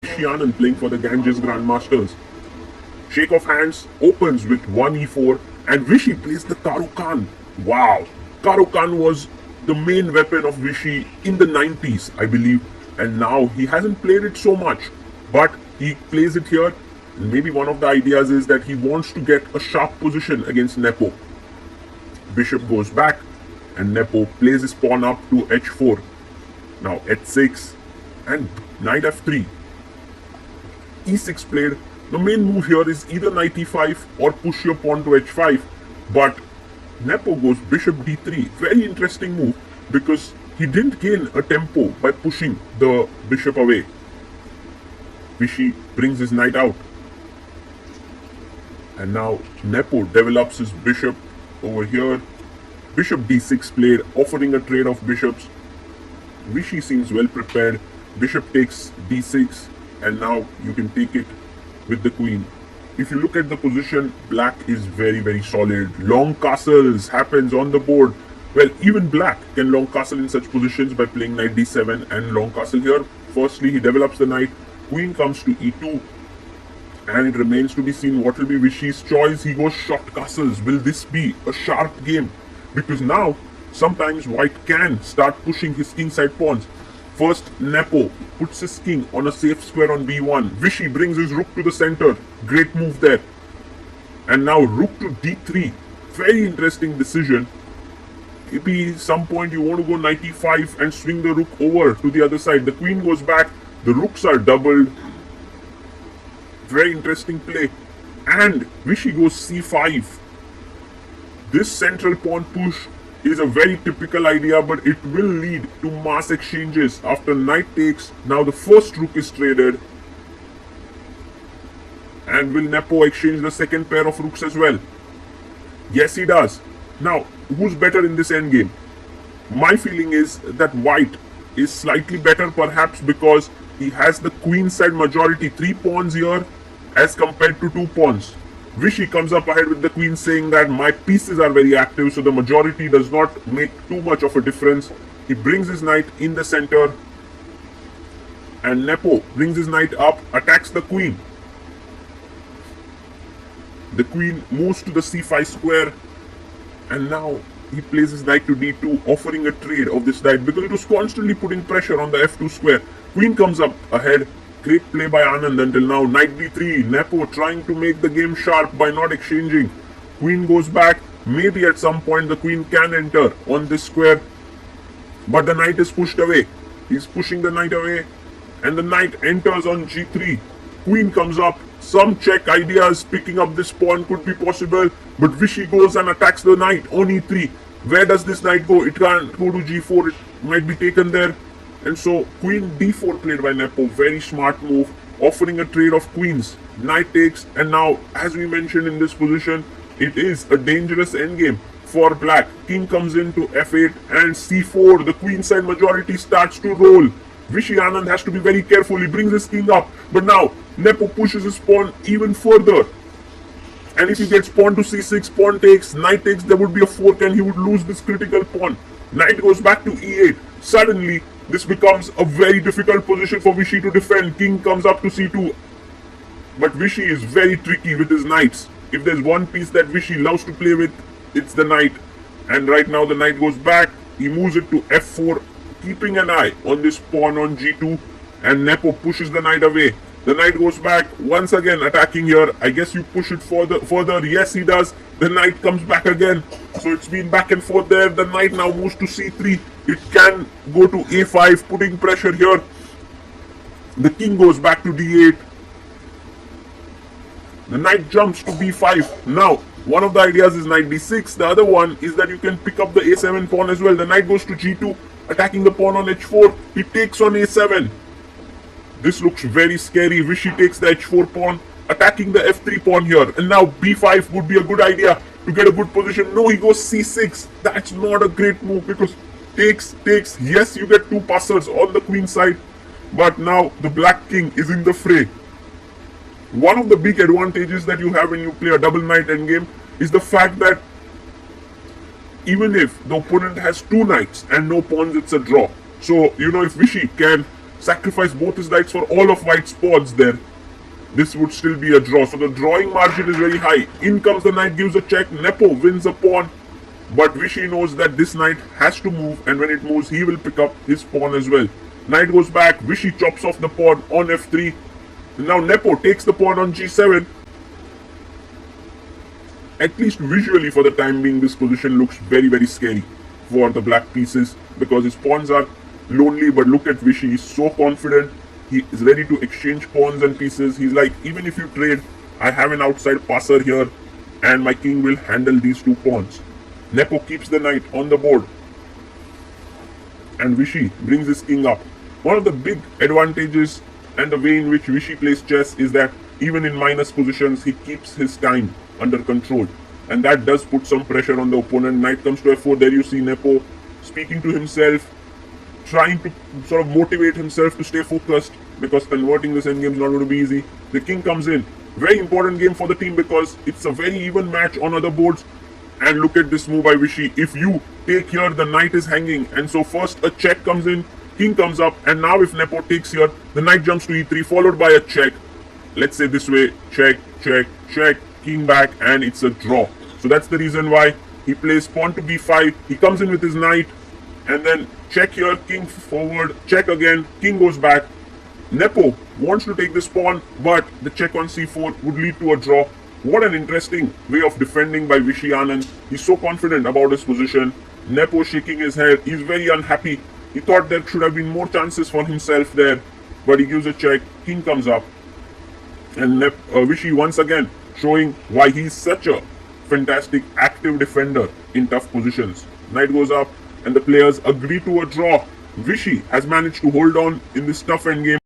Anand playing for the Ganges Grandmasters. Shake of hands opens with 1e4 and Vishy plays the Karukan. Wow! Karukan was the main weapon of Vishy in the 90s, I believe, and now he hasn't played it so much, but he plays it here. Maybe one of the ideas is that he wants to get a sharp position against Nepo. Bishop goes back and Nepo plays his pawn up to h4. Now h6 and knight f3. e6 played. The main move here is either knight e5 or push your pawn to h5, but Nepo goes bishop d3. Very interesting move because he didn't gain a tempo by pushing the bishop away. Vishy brings his knight out. And now Nepo develops his bishop over here. Bishop d6 played, offering a trade of bishops. Vishy seems well prepared. Bishop takes d6 and now you can take it with the queen. If you look at the position, black is very solid. Long castles happens on the board. Well, even black can long castle in such positions by playing knight d7 and long castle here. Firstly, he develops the knight. Queen comes to e2. And it remains to be seen what will be Vishy's choice. He goes short castles. Will this be a sharp game? Because now, sometimes white can start pushing his kingside pawns. First, Nepo puts his king on a safe square on b1. Vishy brings his rook to the center. Great move there. And now rook to d3. Very interesting decision. Maybe some point you want to go knight e5 and swing the rook over to the other side. The queen goes back. The rooks are doubled. Very interesting play. And Vishy goes c5. This central pawn push is a very typical idea, but it will lead to mass exchanges. After knight takes, now the first rook is traded. And will Nepo exchange the second pair of rooks as well? Yes, he does. Now, who's better in this endgame? My feeling is that white is slightly better, perhaps because he has the queen side majority, 3 pawns here as compared to 2 pawns. Vishy comes up ahead with the queen saying that my pieces are very active, so the majority does not make too much of a difference. He brings his knight in the center and Nepo brings his knight up, attacks the queen. The queen moves to the c5 square and now he plays his knight to d2, offering a trade of this knight because it was constantly putting pressure on the f2 square. Queen comes up ahead. Great play by Anand until now. Knight d3. Nepo trying to make the game sharp by not exchanging. Queen goes back. Maybe at some point the queen can enter on this square. But the knight is pushed away. He's pushing the knight away. And the knight enters on g3. Queen comes up. Some check ideas. Picking up this pawn could be possible. But Vishy goes and attacks the knight on e3. Where does this knight go? It can't go to g4. It might be taken there. And so queen d4 played by Nepo. Very smart move, offering a trade of queens. Knight takes, and now as we mentioned in this position, it is a dangerous endgame for black. King comes into f8 and c4. The queen side majority starts to roll. Vishy Anand has to be very careful. He brings his king up, but now Nepo pushes his pawn even further. And if he gets pawn to c6, pawn takes, knight takes, there would be a fork and he would lose this critical pawn. Knight goes back to e8. Suddenly, this becomes a very difficult position for Vishy to defend. King comes up to c2. But Vishy is very tricky with his knights. If there's one piece that Vishy loves to play with, it's the knight. And right now the knight goes back. He moves it to f4, keeping an eye on this pawn on g2. And Nepo pushes the knight away. The knight goes back, once again attacking here. I guess you push it further. Yes, he does. The knight comes back again. So it's been back and forth there. The knight now moves to c3. It can go to a5, putting pressure here. The king goes back to d8. The knight jumps to b5. Now, one of the ideas is knight d6. The other one is that you can pick up the a7 pawn as well. The knight goes to g2, attacking the pawn on h4. He takes on a7. This looks very scary. Vishy takes the h4 pawn, attacking the f3 pawn here. And now b5 would be a good idea to get a good position. No, he goes c6. That's not a great move because takes. Yes, you get 2 passers on the queen side. But now the black king is in the fray. One of the big advantages that you have when you play a double knight endgame is the fact that even if the opponent has 2 knights and no pawns, it's a draw. So, if Vishy can sacrifice both his knights for all of white's pawns there, this would still be a draw. So the drawing margin is very high. In comes the knight, gives a check. Nepo wins a pawn. But Vishy knows that this knight has to move, and when it moves, he will pick up his pawn as well. Knight goes back. Vishy chops off the pawn on f3. Now Nepo takes the pawn on g7. At least visually, for the time being, this position looks very, very scary for the black pieces because his pawns are lonely. But look at Vishy. He's so confident. He is ready to exchange pawns and pieces. He's like, even if you trade, I have an outside passer here, and my king will handle these two pawns. Nepo keeps the knight on the board, and Vishy brings his king up. One of the big advantages and the way in which Vishy plays chess is that even in minus positions, he keeps his time under control, and that does put some pressure on the opponent. Knight comes to f4. There you see Nepo speaking to himself, trying to sort of motivate himself to stay focused because converting this endgame is not going to be easy. The king comes in. Very important game for the team because it's a very even match on other boards. And look at this move by Vishy. If you take here, the knight is hanging, and so first a check comes in, king comes up, and now if Nepo takes here, the knight jumps to e3 followed by a check. Let's say this way, check, check, check, king back, and it's a draw. So that's the reason why he plays pawn to b5. He comes in with his knight, and then check here, king forward, check again, king goes back. Nepo wants to take this pawn, but the check on c4 would lead to a draw. What an interesting way of defending by Vishy Anand. He's so confident about his position. Nepo shaking his head. He's very unhappy. He thought there should have been more chances for himself there, but he gives a check. King comes up, and Vishy once again showing why he's such a fantastic active defender in tough positions. Knight goes up, and the players agree to a draw. Vishy has managed to hold on in this tough endgame.